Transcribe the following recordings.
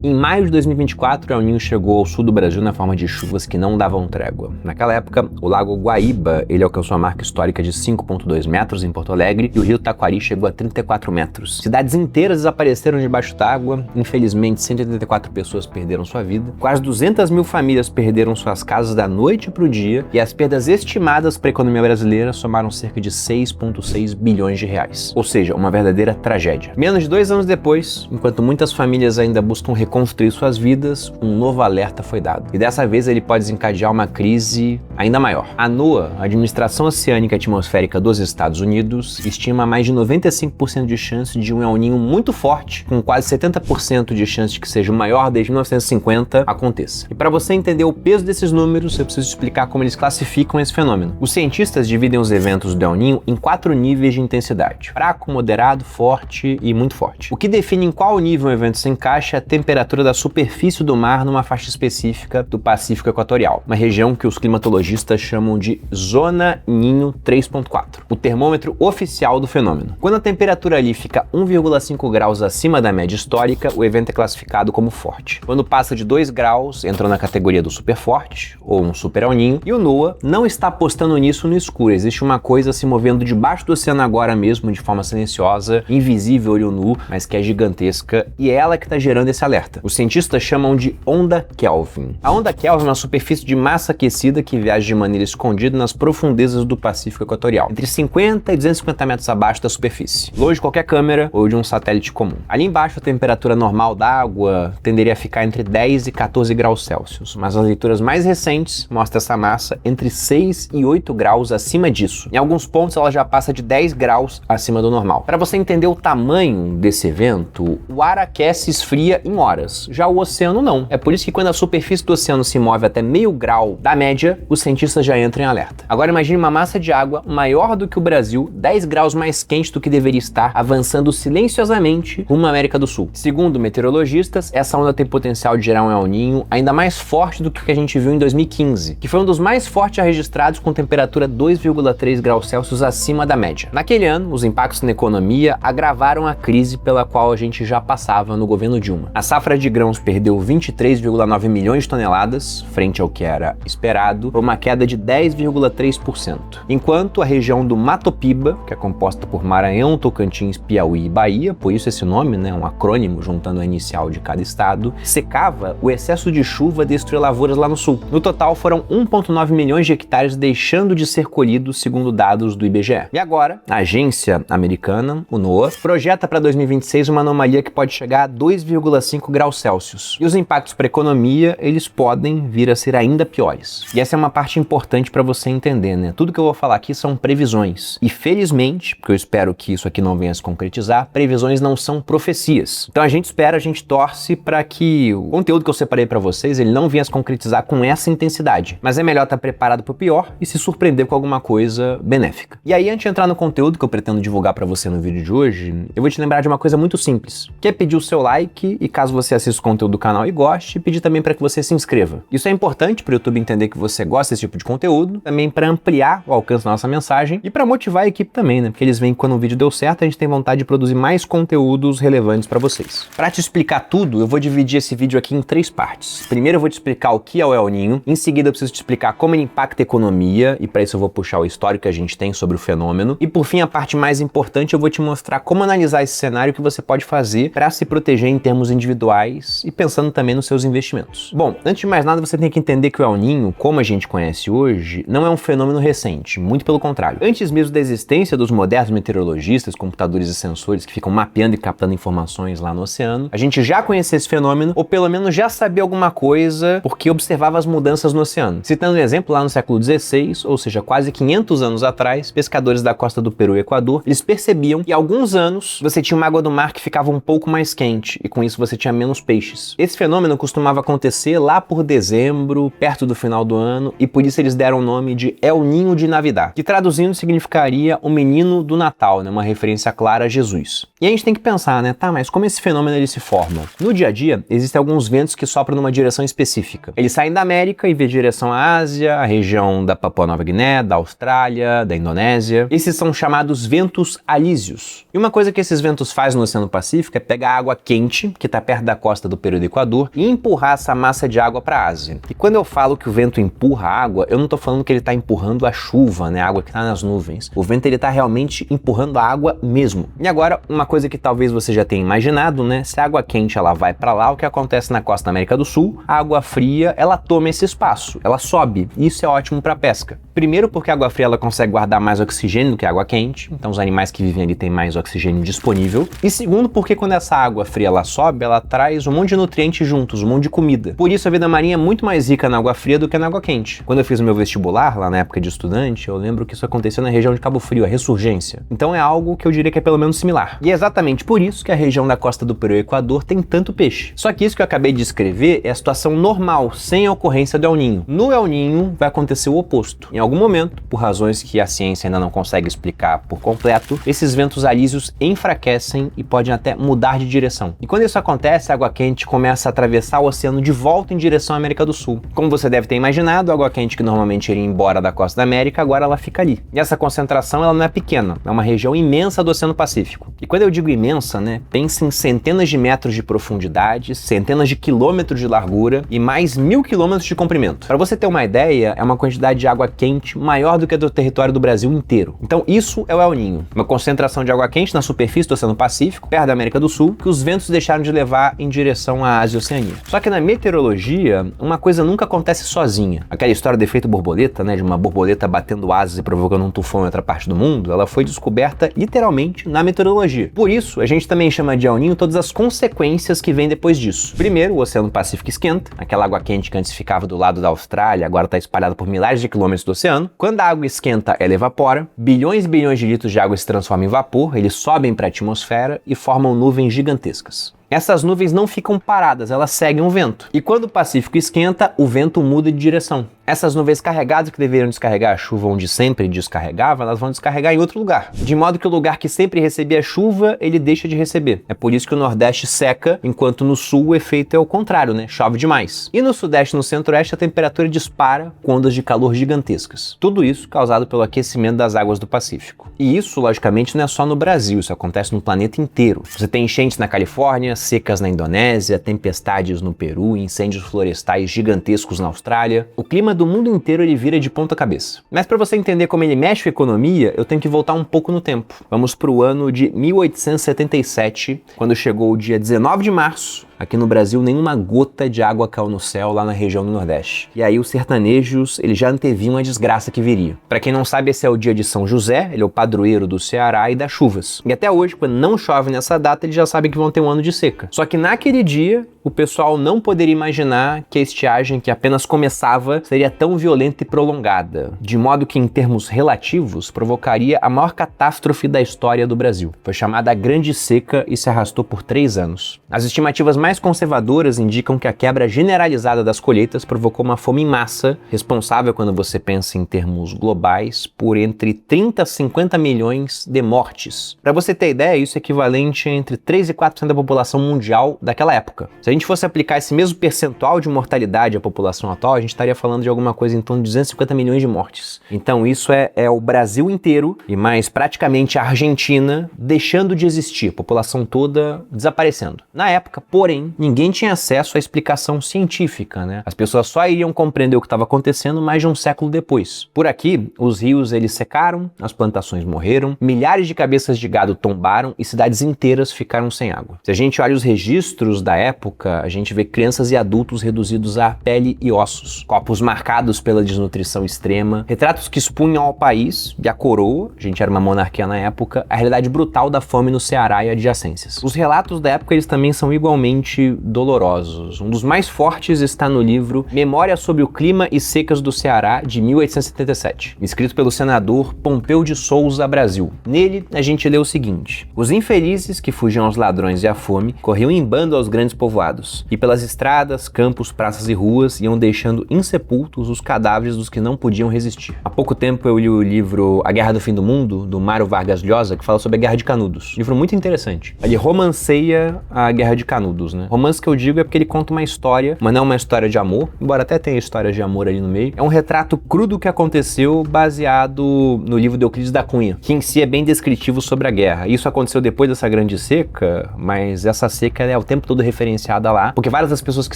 Em maio de 2024, o El Niño chegou ao sul do Brasil na forma de chuvas que não davam trégua. Naquela época, o Lago Guaíba alcançou a marca histórica de 5,2 metros em Porto Alegre e o rio Taquari chegou a 34 metros. Cidades inteiras desapareceram debaixo d'água, infelizmente 184 pessoas perderam sua vida, quase 200 mil famílias perderam suas casas da noite para o dia e as perdas estimadas para a economia brasileira somaram cerca de 6,6 bilhões de reais. Ou seja, uma verdadeira tragédia. Menos de 2 anos depois, enquanto muitas famílias ainda buscam reconstruir suas vidas, um novo alerta foi dado. E dessa vez ele pode desencadear uma crise ainda maior. A NOAA, a Administração Oceânica e Atmosférica dos Estados Unidos, estima mais de 95% de chance de um El Niño muito forte, com quase 70% de chance de que seja o maior desde 1950, aconteça. E para você entender o peso desses números, eu preciso explicar como eles classificam esse fenômeno. Os cientistas dividem os eventos do El Niño em 4 níveis de intensidade: fraco, moderado, forte e muito forte. O que define em qual nível o evento se encaixa é a temperatura da superfície do mar numa faixa específica do Pacífico Equatorial, uma região que os climatologistas chamam de Zona Ninho 3.4, o termômetro oficial do fenômeno. Quando a temperatura ali fica 1,5 graus acima da média histórica, o evento é classificado como forte. Quando passa de 2 graus, entra na categoria do super forte, ou um super El Niño, e o NOAA não está apostando nisso no escuro. Existe uma coisa se movendo debaixo do oceano agora mesmo, de forma silenciosa, invisível olho nu, mas que é gigantesca, e é ela que está gerando esse alerta. Os cientistas chamam de onda Kelvin. A onda Kelvin é uma superfície de massa aquecida que viaja de maneira escondida nas profundezas do Pacífico Equatorial, entre 50 e 250 metros abaixo da superfície, longe de qualquer câmera ou de um satélite comum. Ali embaixo, a temperatura normal da água tenderia a ficar entre 10 e 14 graus Celsius, mas as leituras mais recentes mostram essa massa entre 6 e 8 graus acima disso. Em alguns pontos, ela já passa de 10 graus acima do normal. Para você entender o tamanho desse evento, o ar aquece e esfria em horas. Já o oceano não. É por isso que quando a superfície do oceano se move até meio grau da média, os cientistas já entram em alerta. Agora imagine uma massa de água maior do que o Brasil, 10 graus mais quente do que deveria estar, avançando silenciosamente rumo à América do Sul. Segundo meteorologistas, essa onda tem potencial de gerar um El Niño ainda mais forte do que o que a gente viu em 2015, que foi um dos mais fortes já registrados, com temperatura 2,3 graus Celsius acima da média. Naquele ano, os impactos na economia agravaram a crise pela qual a gente já passava no governo Dilma. A safra de grãos perdeu 23,9 milhões de toneladas, frente ao que era esperado, por uma queda de 10,3%. Enquanto a região do Mato Piba, que é composta por Maranhão, Tocantins, Piauí e Bahia, por isso esse nome, um acrônimo juntando a inicial de cada estado, secava, o excesso de chuva destruiu lavouras lá no sul. No total, foram 1,9 milhões de hectares deixando de ser colhidos, segundo dados do IBGE. E agora, a agência americana, o NOAA, projeta para 2026 uma anomalia que pode chegar a 2,5 graus Celsius. E os impactos para a economia, eles podem vir a ser ainda piores. E essa é uma parte importante para você entender, Tudo que eu vou falar aqui são previsões. E felizmente, porque eu espero que isso aqui não venha a se concretizar, previsões não são profecias. Então a gente torce para que o conteúdo que eu separei para vocês, ele não venha a se concretizar com essa intensidade. Mas é melhor estar preparado para o pior e se surpreender com alguma coisa benéfica. E aí, antes de entrar no conteúdo que eu pretendo divulgar para você no vídeo de hoje, eu vou te lembrar de uma coisa muito simples, que é pedir o seu like e, caso você assista o conteúdo do canal e goste, pedir também para que você se inscreva. Isso é importante para o YouTube entender que você gosta desse tipo de conteúdo, também para ampliar o alcance da nossa mensagem e para motivar a equipe também, Porque eles veem que quando o vídeo deu certo, a gente tem vontade de produzir mais conteúdos relevantes para vocês. Para te explicar tudo, eu vou dividir esse vídeo aqui em 3 partes. Primeiro eu vou te explicar o que é o El Niño, em seguida eu preciso te explicar como ele impacta a economia, e para isso eu vou puxar o histórico que a gente tem sobre o fenômeno, e por fim, a parte mais importante, eu vou te mostrar como analisar esse cenário que você pode fazer para se proteger em termos individuais e pensando também nos seus investimentos. Bom, antes de mais nada, você tem que entender que o El Niño, como a gente conhece hoje, não é um fenômeno recente, muito pelo contrário. Antes mesmo da existência dos modernos meteorologistas, computadores e sensores que ficam mapeando e captando informações lá no oceano, a gente já conhecia esse fenômeno, ou pelo menos já sabia alguma coisa porque observava as mudanças no oceano. Citando um exemplo, lá no século XVI, ou seja, quase 500 anos atrás, pescadores da costa do Peru e Equador, eles percebiam que há alguns anos você tinha uma água do mar que ficava um pouco mais quente, e com isso você tinha menos peixes. Esse fenômeno costumava acontecer lá por dezembro, perto do final do ano, e por isso eles deram o nome de El Niño de Navidad, que traduzindo significaria o menino do Natal, uma referência clara a Jesus. E a gente tem que pensar, mas como esse fenômeno ele se forma? No dia a dia, existem alguns ventos que sopram numa direção específica. Eles saem da América e vêm em direção à Ásia, a região da Papua Nova Guiné, da Austrália, da Indonésia. Esses são chamados ventos alísios. E uma coisa que esses ventos fazem no Oceano Pacífico é pegar água quente, que está perto da costa do Peru e do Equador e empurrar essa massa de água para a Ásia. E quando eu falo que o vento empurra a água, eu não estou falando que ele está empurrando a chuva, né, a água que está nas nuvens. O vento ele está realmente empurrando a água mesmo. E agora, uma coisa que talvez você já tenha imaginado, né, se a água quente ela vai para lá, o que acontece na costa da América do Sul, a água fria ela toma esse espaço, ela sobe, e isso é ótimo para pesca. Primeiro porque a água fria ela consegue guardar mais oxigênio do que a água quente, então os animais que vivem ali têm mais oxigênio disponível. E segundo porque quando essa água fria ela sobe, ela traz um monte de nutrientes juntos, um monte de comida. Por isso a vida marinha é muito mais rica na água fria do que na água quente. Quando eu fiz o meu vestibular, lá na época de estudante, eu lembro que isso aconteceu na região de Cabo Frio, a Ressurgência. Então é algo que eu diria que é pelo menos similar. E é exatamente por isso que a região da costa do Peru e Equador tem tanto peixe. Só que isso que eu acabei de descrever é a situação normal, sem a ocorrência do El Niño. No El Niño vai acontecer o oposto. Em algum momento, por razões que a ciência ainda não consegue explicar por completo, esses ventos alísios enfraquecem e podem até mudar de direção. E quando isso acontece, a água quente começa a atravessar o oceano de volta em direção à América do Sul. Como você deve ter imaginado, a água quente que normalmente iria embora da costa da América, agora ela fica ali. E essa concentração ela não é pequena, é uma região imensa do Oceano Pacífico. E quando eu digo imensa, né, pense em centenas de metros de profundidade, centenas de quilômetros de largura e mais 1000 quilômetros de comprimento. Para você ter uma ideia, é uma quantidade de água quente maior do que a do território do Brasil inteiro. Então isso é o El Niño, uma concentração de água quente na superfície do Oceano Pacífico, perto da América do Sul, que os ventos deixaram de levar em direção à Ásia e Oceania. Só que na meteorologia, uma coisa nunca acontece sozinha. Aquela história do efeito borboleta, né, de uma borboleta batendo asas e provocando um tufão em outra parte do mundo, ela foi descoberta literalmente na meteorologia. Por isso, a gente também chama de El Niño todas as consequências que vêm depois disso. Primeiro, o Oceano Pacífico esquenta, aquela água quente que antes ficava do lado da Austrália, agora está espalhada por milhares de quilômetros do oceano. Quando a água esquenta, ela evapora, bilhões e bilhões de litros de água se transformam em vapor, eles sobem para a atmosfera e formam nuvens gigantescas. Essas nuvens não ficam paradas, elas seguem o vento. E quando o Pacífico esquenta, o vento muda de direção. Essas nuvens carregadas que deveriam descarregar a chuva onde sempre descarregava, elas vão descarregar em outro lugar. De modo que o lugar que sempre recebia chuva, ele deixa de receber. É por isso que o Nordeste seca, enquanto no Sul o efeito é o contrário, né? Chove demais. E no Sudeste e no Centro-Oeste a temperatura dispara com ondas de calor gigantescas. Tudo isso causado pelo aquecimento das águas do Pacífico. E isso, logicamente, não é só no Brasil, isso acontece no planeta inteiro. Você tem enchentes na Califórnia, secas na Indonésia, tempestades no Peru, incêndios florestais gigantescos na Austrália. O clima do mundo inteiro ele vira de ponta cabeça. Mas para você entender como ele mexe com a economia, eu tenho que voltar um pouco no tempo. Vamos para o ano de 1877, quando chegou o dia 19 de março. Aqui no Brasil, nenhuma gota de água caiu no céu lá na região do Nordeste. E aí os sertanejos, eles já anteviam a desgraça que viria. Para quem não sabe, esse é o dia de São José, ele é o padroeiro do Ceará e das chuvas. E até hoje, quando não chove nessa data, eles já sabem que vão ter um ano de seca. Só que naquele dia, o pessoal não poderia imaginar que a estiagem que apenas começava seria tão violenta e prolongada, de modo que, em termos relativos, provocaria a maior catástrofe da história do Brasil. Foi chamada a Grande Seca e se arrastou por 3 anos. As estimativas mais conservadoras indicam que a quebra generalizada das colheitas provocou uma fome em massa, responsável, quando você pensa em termos globais, por entre 30 a 50 milhões de mortes. Para você ter ideia, isso é equivalente a entre 3 e 4% da população mundial daquela época. Se a gente fosse aplicar esse mesmo percentual de mortalidade à população atual, a gente estaria falando de alguma coisa em torno de 250 milhões de mortes. Então isso é o Brasil inteiro e mais praticamente a Argentina deixando de existir, a população toda desaparecendo. Na época, porém, ninguém tinha acesso à explicação científica, né? As pessoas só iriam compreender o que estava acontecendo mais de um século depois. Por aqui, os rios eles secaram, as plantações morreram, milhares de cabeças de gado tombaram e cidades inteiras ficaram sem água. Se a gente olha os registros da época, a gente vê crianças e adultos reduzidos a pele e ossos, corpos marcados pela desnutrição extrema, retratos que expunham ao país e à coroa, a gente era uma monarquia na época, a realidade brutal da fome no Ceará e adjacências. Os relatos da época eles também são igualmente dolorosos. Um dos mais fortes está no livro Memória sobre o Clima e Secas do Ceará, de 1877, escrito pelo senador Pompeu de Souza Brasil. Nele, a gente lê o seguinte: os infelizes que fugiam aos ladrões e à fome corriam em bando aos grandes povoados, e pelas estradas, campos, praças e ruas iam deixando insepultos os cadáveres dos que não podiam resistir. Há pouco tempo eu li o livro A Guerra do Fim do Mundo, do Mário Vargas Llosa, que fala sobre a Guerra de Canudos. Livro muito interessante. Ele romanceia a Guerra de Canudos, né? Romance que eu digo é porque ele conta uma história, mas não uma história de amor, embora até tenha história de amor ali no meio. É um retrato cru do que aconteceu, baseado no livro de Euclides da Cunha, que em si é bem descritivo sobre a guerra. Isso aconteceu depois dessa grande seca, mas essa seca é o tempo todo referenciada lá, porque várias das pessoas que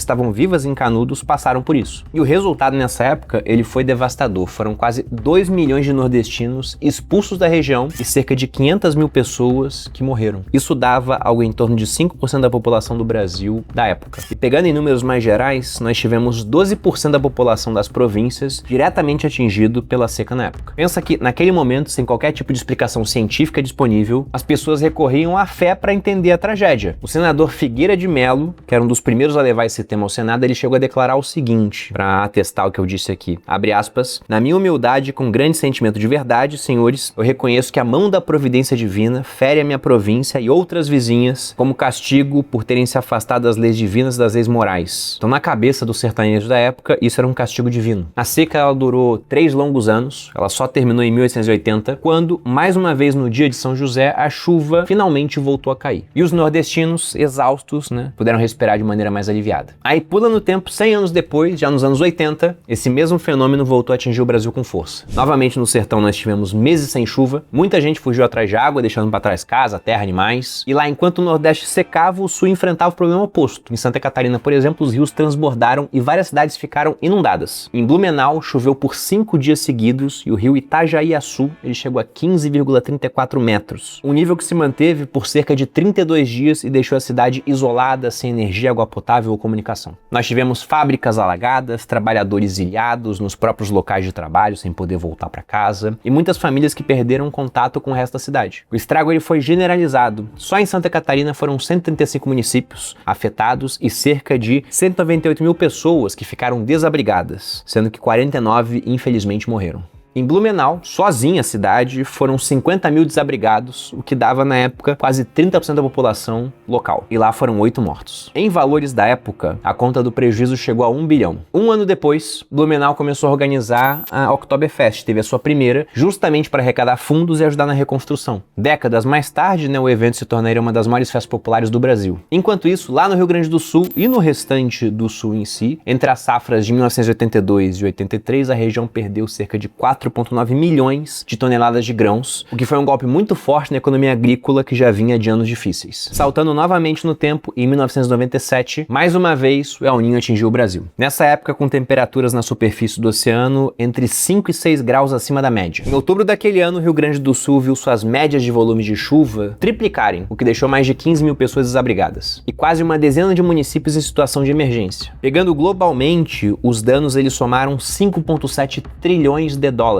estavam vivas em Canudos passaram por isso. E o resultado nessa época, ele foi devastador. Foram quase 2 milhões de nordestinos expulsos da região e cerca de 500 mil pessoas que morreram. Isso dava algo em torno de 5% da população do Brasil da época. E pegando em números mais gerais, nós tivemos 12% da população das províncias diretamente atingido pela seca na época. Pensa que, naquele momento, sem qualquer tipo de explicação científica disponível, as pessoas recorriam à fé para entender a tragédia. O senador Figueira de Melo, que era um dos primeiros a levar esse tema ao Senado, ele chegou a declarar o seguinte, para atestar o que eu disse aqui, abre aspas, na minha humildade, com grande sentimento de verdade, senhores, eu reconheço que a mão da providência divina fere a minha província e outras vizinhas como castigo por terem se afastado das leis divinas e das leis morais. Então, na cabeça dos sertanejos da época, isso era um castigo divino. A seca, ela durou 3 longos anos, ela só terminou em 1880, quando, mais uma vez no dia de São José, a chuva finalmente voltou a cair. E os nordestinos, exaustos, né, puderam respirar de maneira mais aliviada. Aí, pula no tempo, 100 anos depois, já nos anos 80, esse mesmo fenômeno voltou a atingir o Brasil com força. Novamente no sertão nós tivemos meses sem chuva, muita gente fugiu atrás de água, deixando para trás casa, terra, animais. E lá, enquanto o Nordeste secava, o Sul enfrentava o problema oposto. Em Santa Catarina, por exemplo, os rios transbordaram e várias cidades ficaram inundadas. Em Blumenau, choveu por 5 dias seguidos e o rio Itajaí-Açu, ele chegou a 15,34 metros. Um nível que se manteve por cerca de 32 dias e deixou a cidade isolada, sem energia, água potável ou comunicação. Nós tivemos fábricas alagadas, trabalhadores ilhados nos próprios locais de trabalho, sem poder voltar para casa, e muitas famílias que perderam contato com o resto da cidade. O estrago ele foi generalizado. Só em Santa Catarina foram 135 municípios afetados e cerca de 198 mil pessoas que ficaram desabrigadas, sendo que 49 infelizmente morreram. Em Blumenau, sozinha a cidade, foram 50 mil desabrigados, o que dava na época quase 30% da população local. E lá foram 8 mortos. Em valores da época, a conta do prejuízo chegou a 1 bilhão. Um ano depois, Blumenau começou a organizar a Oktoberfest, teve a sua primeira, justamente para arrecadar fundos e ajudar na reconstrução. Décadas mais tarde, né, o evento se tornaria uma das maiores festas populares do Brasil. Enquanto isso, lá no Rio Grande do Sul e no restante do Sul em si, entre as safras de 1982 e 83, a região perdeu cerca de 4,9 milhões de toneladas de grãos, o que foi um golpe muito forte na economia agrícola que já vinha de anos difíceis. Saltando novamente no tempo, em 1997, mais uma vez o El Niño atingiu o Brasil. Nessa época, com temperaturas na superfície do oceano entre 5 e 6 graus acima da média. Em outubro daquele ano, o Rio Grande do Sul viu suas médias de volume de chuva triplicarem, o que deixou mais de 15 mil pessoas desabrigadas, e quase uma dezena de municípios em situação de emergência. Pegando globalmente, os danos eles somaram 5,7 trilhões de dólares.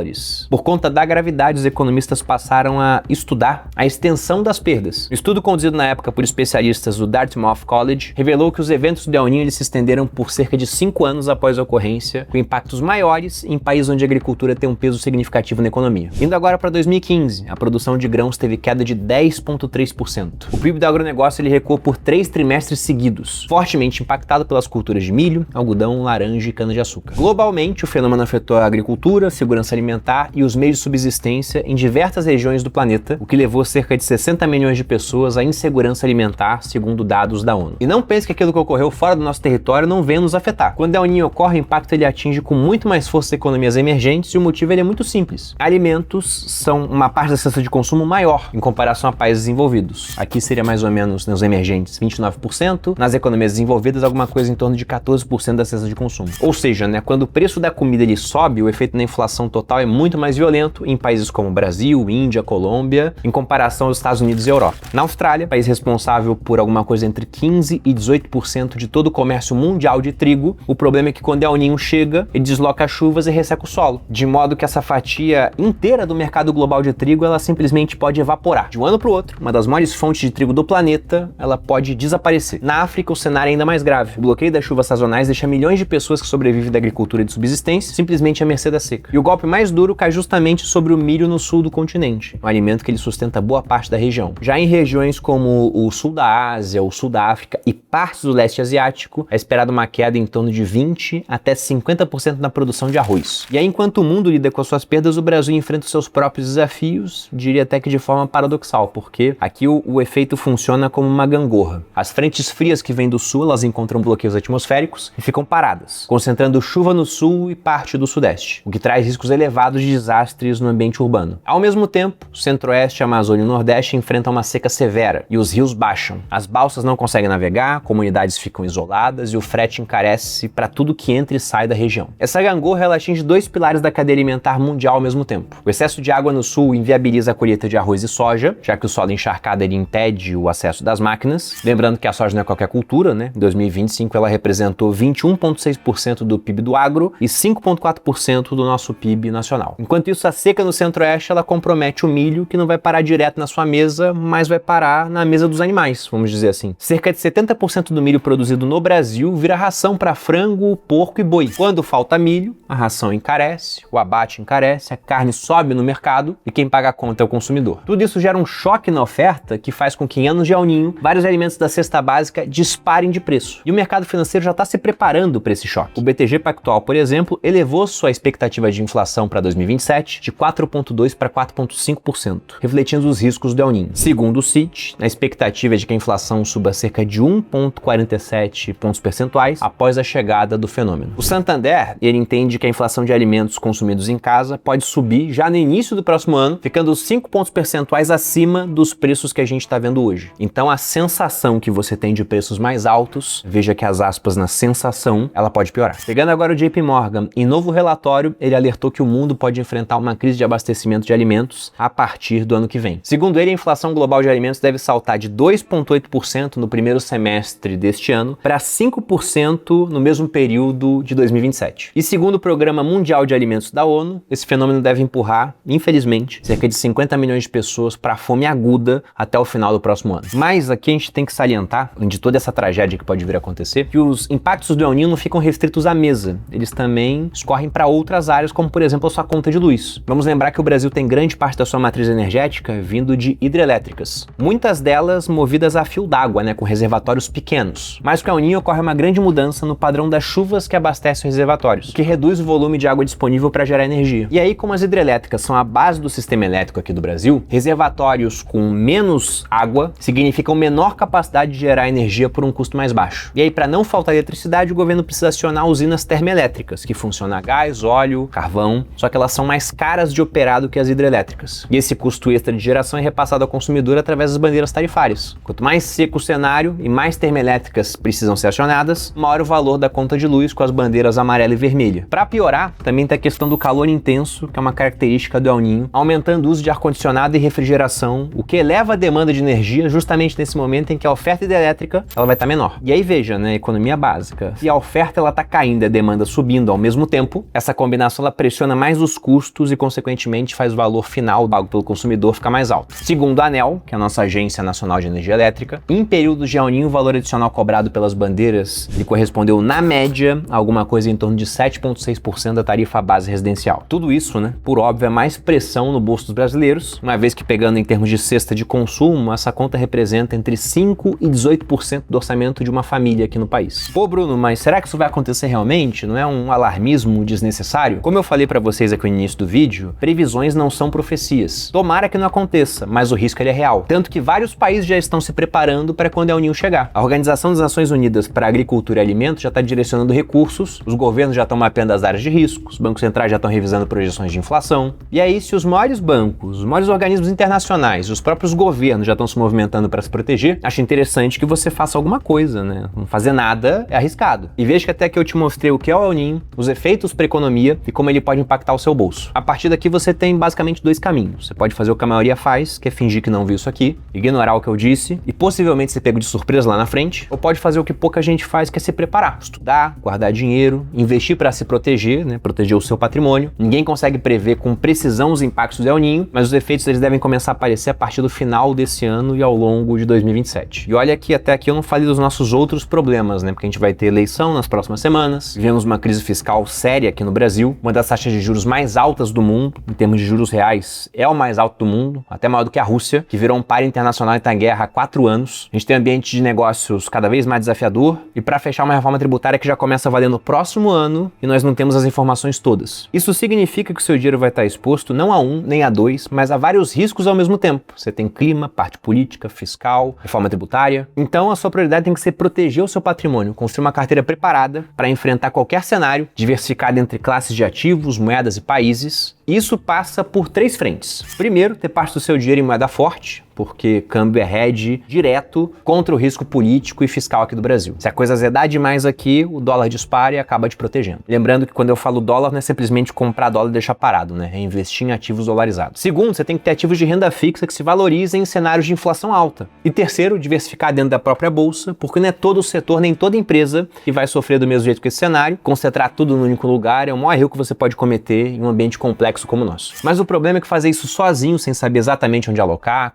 Por conta da gravidade, os economistas passaram a estudar a extensão das perdas. O estudo conduzido na época por especialistas do Dartmouth College revelou que os eventos do El Niño eles se estenderam por cerca de 5 anos após a ocorrência, com impactos maiores em países onde a agricultura tem um peso significativo na economia. Indo agora para 2015, a produção de grãos teve queda de 10,3%. O PIB do agronegócio ele recuou por 3 trimestres seguidos, fortemente impactado pelas culturas de milho, algodão, laranja e cana-de-açúcar. Globalmente, o fenômeno afetou a agricultura, segurança alimentar e os meios de subsistência em diversas regiões do planeta, o que levou cerca de 60 milhões de pessoas à insegurança alimentar, segundo dados da ONU. E não pense que aquilo que ocorreu fora do nosso território não venha nos afetar. Quando El Niño ocorre, o impacto ele atinge com muito mais força economias emergentes e o motivo ele é muito simples. Alimentos são uma parte da cesta de consumo maior em comparação a países desenvolvidos. Aqui seria mais ou menos nos emergentes 29%, nas economias desenvolvidas alguma coisa em torno de 14% da cesta de consumo. Ou seja, né, quando o preço da comida ele sobe, o efeito na inflação total é muito mais violento em países como Brasil, Índia, Colômbia, em comparação aos Estados Unidos e Europa. Na Austrália, país responsável por alguma coisa entre 15% e 18% de todo o comércio mundial de trigo, o problema é que quando El Niño chega, ele desloca chuvas e resseca o solo, de modo que essa fatia inteira do mercado global de trigo, ela simplesmente pode evaporar. De um ano para o outro, uma das maiores fontes de trigo do planeta, ela pode desaparecer. Na África, o cenário é ainda mais grave. O bloqueio das chuvas sazonais deixa milhões de pessoas que sobrevivem da agricultura de subsistência simplesmente à mercê da seca. E o golpe mais mais duro cai justamente sobre o milho no sul do continente, um alimento que ele sustenta boa parte da região. Já em regiões como o sul da Ásia, o sul da África e partes do leste asiático, é esperada uma queda em torno de 20% até 50% na produção de arroz. E aí, enquanto o mundo lida com as suas perdas, o Brasil enfrenta os seus próprios desafios, diria até que de forma paradoxal, porque aqui o efeito funciona como uma gangorra. As frentes frias que vêm do sul, elas encontram bloqueios atmosféricos e ficam paradas, concentrando chuva no sul e parte do sudeste, o que traz riscos elevados de desastres no ambiente urbano. Ao mesmo tempo, o centro-oeste, a Amazônia e o nordeste enfrentam uma seca severa e os rios baixam. As balsas não conseguem navegar, comunidades ficam isoladas e o frete encarece para tudo que entra e sai da região. Essa gangorra ela atinge dois pilares da cadeia alimentar mundial ao mesmo tempo. O excesso de água no sul inviabiliza a colheita de arroz e soja, já que o solo encharcado ele impede o acesso das máquinas. Lembrando que a soja não é qualquer cultura, né? Em 2025 ela representou 21,6% do PIB do agro e 5,4% do nosso PIB nacional. Enquanto isso, a seca no centro-oeste ela compromete o milho, que não vai parar direto na sua mesa, mas vai parar na mesa dos animais, vamos dizer assim. Cerca de 70% do milho produzido no Brasil vira ração para frango, porco e boi. Quando falta milho, a ração encarece, o abate encarece, a carne sobe no mercado e quem paga a conta é o consumidor. Tudo isso gera um choque na oferta que faz com que em anos de El Niño vários alimentos da cesta básica disparem de preço. E o mercado financeiro já está se preparando para esse choque. O BTG Pactual, por exemplo, elevou sua expectativa de inflação para 2027 de 4,2% para 4,5%, refletindo os riscos do El Niño. Segundo o Citi, a expectativa é de que a inflação suba cerca de 1,47 pontos percentuais após a chegada do fenômeno. O Santander, ele entende que a inflação de alimentos consumidos em casa pode subir já no início do próximo ano, ficando 5 pontos percentuais acima dos preços que a gente está vendo hoje. Então a sensação que você tem de preços mais altos, veja que as aspas na sensação, ela pode piorar. Pegando agora o JP Morgan, em novo relatório, ele alertou que o mundo pode enfrentar uma crise de abastecimento de alimentos a partir do ano que vem. Segundo ele, a inflação global de alimentos deve saltar de 2,8% no primeiro semestre deste ano para 5% no mesmo período de 2027. E segundo o Programa Mundial de Alimentos da ONU, esse fenômeno deve empurrar, infelizmente, cerca de 50 milhões de pessoas para a fome aguda até o final do próximo ano. Mas aqui a gente tem que salientar, de toda essa tragédia que pode vir a acontecer, que os impactos do El Niño não ficam restritos à mesa. Eles também escorrem para outras áreas, como por exemplo a sua conta de luz. Vamos lembrar que o Brasil tem grande parte da sua matriz energética vindo de hidrelétricas. Muitas delas movidas a fio d'água, com reservatórios pequenos. Mas com o El Niño ocorre uma grande mudança no padrão das chuvas que abastecem os reservatórios, o que reduz o volume de água disponível para gerar energia. E aí, como as hidrelétricas são a base do sistema elétrico aqui do Brasil, reservatórios com menos água significam menor capacidade de gerar energia por um custo mais baixo. E aí, para não faltar eletricidade, o governo precisa acionar usinas termoelétricas, que funcionam a gás, óleo, carvão, só que elas são mais caras de operar do que as hidrelétricas. E esse custo extra de geração é repassado ao consumidor através das bandeiras tarifárias. Quanto mais seco o cenário e mais termoelétricas precisam ser acionadas, maior o valor da conta de luz com as bandeiras amarela e vermelha. Para piorar, também tem a questão do calor intenso, que é uma característica do El Niño, aumentando o uso de ar-condicionado e refrigeração, o que eleva a demanda de energia justamente nesse momento em que a oferta hidrelétrica ela vai estar menor. E aí veja, economia básica. Se a oferta ela está caindo e a demanda subindo ao mesmo tempo, essa combinação ela pressiona mais os custos e consequentemente faz o valor final pago pelo consumidor ficar mais alto. Segundo a ANEEL, que é a nossa Agência Nacional de Energia Elétrica, em períodos de El Niño o valor adicional cobrado pelas bandeiras lhe correspondeu na média a alguma coisa em torno de 7,6% da tarifa base residencial. Tudo isso, por óbvio, é mais pressão no bolso dos brasileiros, uma vez que pegando em termos de cesta de consumo, essa conta representa entre 5% e 18% do orçamento de uma família aqui no país. Pô, Bruno, mas será que isso vai acontecer realmente? Não é um alarmismo desnecessário? Como eu falei para vocês aqui no início do vídeo, previsões não são profecias. Tomara que não aconteça, mas o risco ele é real. Tanto que vários países já estão se preparando para quando El Niño chegar. A Organização das Nações Unidas para Agricultura e Alimentos já está direcionando recursos, os governos já estão mapeando as áreas de risco, os bancos centrais já estão revisando projeções de inflação. E aí, se os maiores bancos, os maiores organismos internacionais, os próprios governos já estão se movimentando para se proteger, acho interessante que você faça alguma coisa, Não fazer nada é arriscado. E veja que até aqui eu te mostrei o que é o El Niño, os efeitos para a economia e como ele pode impactar o seu bolso. A partir daqui você tem basicamente dois caminhos. Você pode fazer o que a maioria faz, que é fingir que não viu isso aqui, ignorar o que eu disse e possivelmente ser pego de surpresa lá na frente, ou pode fazer o que pouca gente faz, que é se preparar, estudar, guardar dinheiro, investir para se proteger, proteger o seu patrimônio. Ninguém consegue prever com precisão os impactos do El Niño, mas os efeitos eles devem começar a aparecer a partir do final desse ano e ao longo de 2027. E olha que até aqui eu não falei dos nossos outros problemas, porque a gente vai ter eleição nas próximas semanas, vivemos uma crise fiscal séria aqui no Brasil, uma das taxas de de juros mais altas do mundo, em termos de juros reais, é o mais alto do mundo, até maior do que a Rússia, que virou um par internacional e está em guerra há 4 anos. A gente tem um ambiente de negócios cada vez mais desafiador e para fechar uma reforma tributária que já começa a valer no próximo ano e nós não temos as informações todas. Isso significa que o seu dinheiro vai estar exposto não a um, nem a dois, mas a vários riscos ao mesmo tempo. Você tem clima, parte política, fiscal, reforma tributária. Então a sua prioridade tem que ser proteger o seu patrimônio, construir uma carteira preparada para enfrentar qualquer cenário, diversificada entre classes de ativos, moedas e países. Isso passa por 3 frentes. Primeiro, ter parte do seu dinheiro em moeda forte, porque câmbio é hedge direto contra o risco político e fiscal aqui do Brasil. Se a coisa azedar demais aqui, o dólar dispara e acaba te protegendo. Lembrando que quando eu falo dólar, não é simplesmente comprar dólar e deixar parado, né? É investir em ativos dolarizados. Segundo, você tem que ter ativos de renda fixa que se valorizem em cenários de inflação alta. E terceiro, diversificar dentro da própria bolsa, porque não é todo o setor, nem toda empresa que vai sofrer do mesmo jeito que esse cenário. Concentrar tudo num único lugar é o maior erro que você pode cometer em um ambiente complexo como o nosso. Mas o problema é que fazer isso sozinho, sem saber exatamente onde alocar,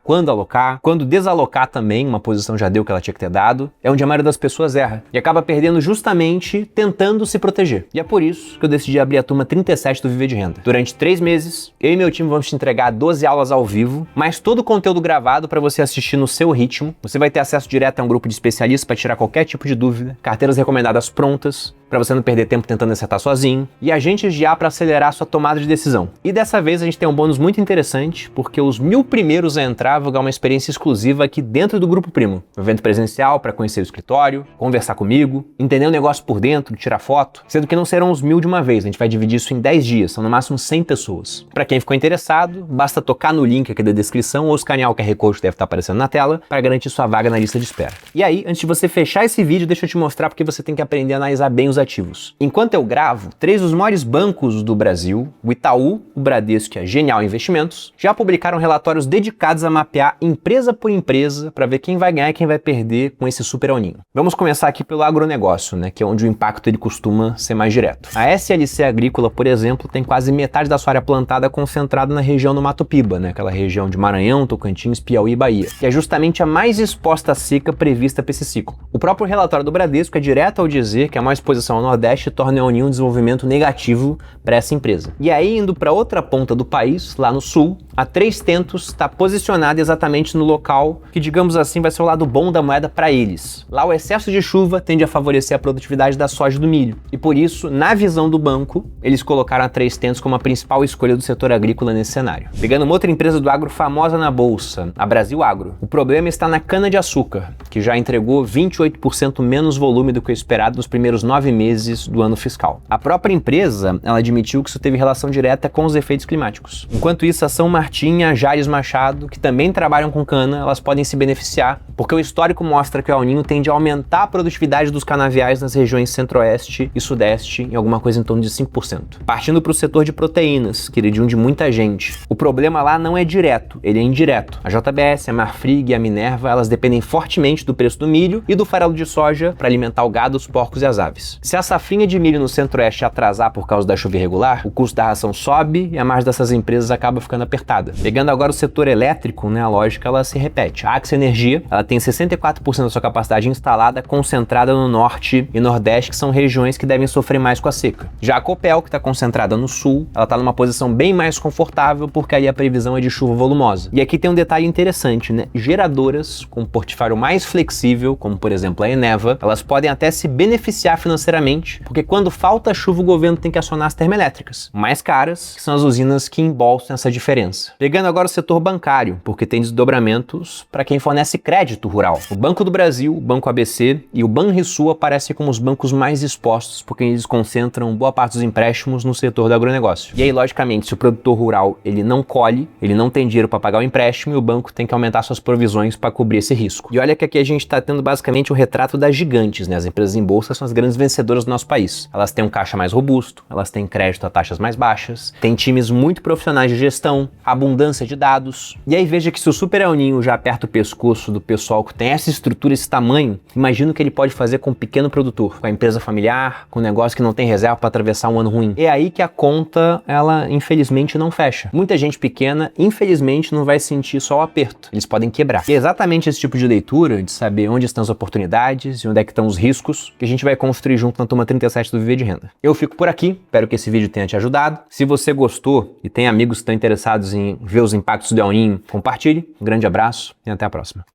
quando desalocar também, uma posição já deu que ela tinha que ter dado, é onde a maioria das pessoas erra e acaba perdendo justamente tentando se proteger. E é por isso que eu decidi abrir a turma 37 do Viver de Renda. Durante 3 meses, eu e meu time vamos te entregar 12 aulas ao vivo, mas todo o conteúdo gravado para você assistir no seu ritmo. Você vai ter acesso direto a um grupo de especialistas para tirar qualquer tipo de dúvida, carteiras recomendadas prontas, para você não perder tempo tentando acertar sozinho, e agentes de IA para acelerar a sua tomada de decisão. E dessa vez a gente tem um bônus muito interessante, porque os 1000 primeiros a entrar vão ganhar uma experiência exclusiva aqui dentro do Grupo Primo. Um evento presencial para conhecer o escritório, conversar comigo, entender o negócio por dentro, tirar foto, sendo que não serão os 1000 de uma vez, a gente vai dividir isso em 10 dias, são no máximo 100 pessoas. Para quem ficou interessado, basta tocar no link aqui da descrição ou escanear o QR Code que deve estar aparecendo na tela para garantir sua vaga na lista de espera. E aí, antes de você fechar esse vídeo, deixa eu te mostrar porque você tem que aprender a analisar bem os ativos. Enquanto eu gravo, 3 dos maiores bancos do Brasil, o Itaú, o Bradesco e a Genial Investimentos, já publicaram relatórios dedicados a mapear empresa por empresa para ver quem vai ganhar e quem vai perder com esse super El-Ninho. Vamos começar aqui pelo agronegócio, né, que é onde o impacto ele costuma ser mais direto. A SLC Agrícola, por exemplo, tem quase metade da sua área plantada concentrada na região do Mato Piba, né, aquela região de Maranhão, Tocantins, Piauí e Bahia, que é justamente a mais exposta à seca prevista para esse ciclo. O próprio relatório do Bradesco é direto ao dizer que a maior exposição ao Nordeste torna o El-Ninho um desenvolvimento negativo para essa empresa. E aí, indo para outra ponta do país, lá no sul, a 3 Tentos está posicionada exatamente no local que, digamos assim, vai ser o lado bom da moeda para eles. Lá o excesso de chuva tende a favorecer a produtividade da soja e do milho. E por isso, na visão do banco, eles colocaram a 3 Tentos como a principal escolha do setor agrícola nesse cenário. Pegando uma outra empresa do agro famosa na bolsa, a Brasil Agro, o problema está na cana-de-açúcar, que já entregou 28% menos volume do que o esperado nos primeiros 9 meses do ano fiscal. A própria empresa, ela admitiu que isso teve relação direta com os efeitos climáticos. Enquanto isso, a São Martim e a Jales Machado, que também trabalham com cana, elas podem se beneficiar, porque o histórico mostra que o El-Ninho tende a aumentar a produtividade dos canaviais nas regiões centro-oeste e sudeste em alguma coisa em torno de 5%. Partindo para o setor de proteínas, queridinho de muita gente, o problema lá não é direto, ele é indireto. A JBS, a Marfrig e a Minerva, elas dependem fortemente do preço do milho e do farelo de soja para alimentar o gado, os porcos e as aves. Se a safrinha de milho no centro-oeste atrasar por causa da chuva irregular, o custo da ração sobe e a margem dessas empresas acaba ficando apertada. Pegando agora o setor elétrico, né, a lógica ela se repete. A Axia Energia, ela tem 64% da sua capacidade instalada concentrada no norte e nordeste, que são regiões que devem sofrer mais com a seca. Já a Copel, que está concentrada no sul, ela está numa posição bem mais confortável porque ali a previsão é de chuva volumosa. E aqui tem um detalhe interessante, né? Geradoras com portfólio mais flexível, como por exemplo a Eneva, elas podem até se beneficiar financeiramente, porque quando falta chuva o governo tem que acionar as termoelétricas, mais caras, que são as usinas que embolsam essa diferença. Pegando agora o setor bancário, porque tem desdobramentos para quem fornece crédito rural. O Banco do Brasil, o Banco ABC e o Banrisul aparecem como os bancos mais expostos, porque eles concentram boa parte dos empréstimos no setor do agronegócio. E aí, logicamente, se o produtor rural ele não colhe, ele não tem dinheiro para pagar o empréstimo e o banco tem que aumentar suas provisões para cobrir esse risco. E olha que aqui a gente está tendo basicamente um retrato das gigantes, né? As empresas em bolsa são as grandes vencedoras do nosso país. Elas têm um caixa mais robusto, elas têm crédito a taxas mais baixas, têm times muito profissionais de gestão, abundância de dados. E aí veja que se o Super El-Ninho já aperta o pescoço do pessoal que tem essa estrutura, esse tamanho, imagina o que ele pode fazer com um pequeno produtor, com a empresa familiar, com um negócio que não tem reserva para atravessar um ano ruim. É aí que a conta, ela infelizmente não fecha. Muita gente pequena, infelizmente, não vai sentir só o aperto. Eles podem quebrar. E é exatamente esse tipo de leitura, de saber onde estão as oportunidades e onde é que estão os riscos, que a gente vai construir junto junto na turma 37 do Viver de Renda. Eu fico por aqui, espero que esse vídeo tenha te ajudado. Se você gostou e tem amigos que estão interessados em ver os impactos do El Niño, compartilhe. Um grande abraço e até a próxima.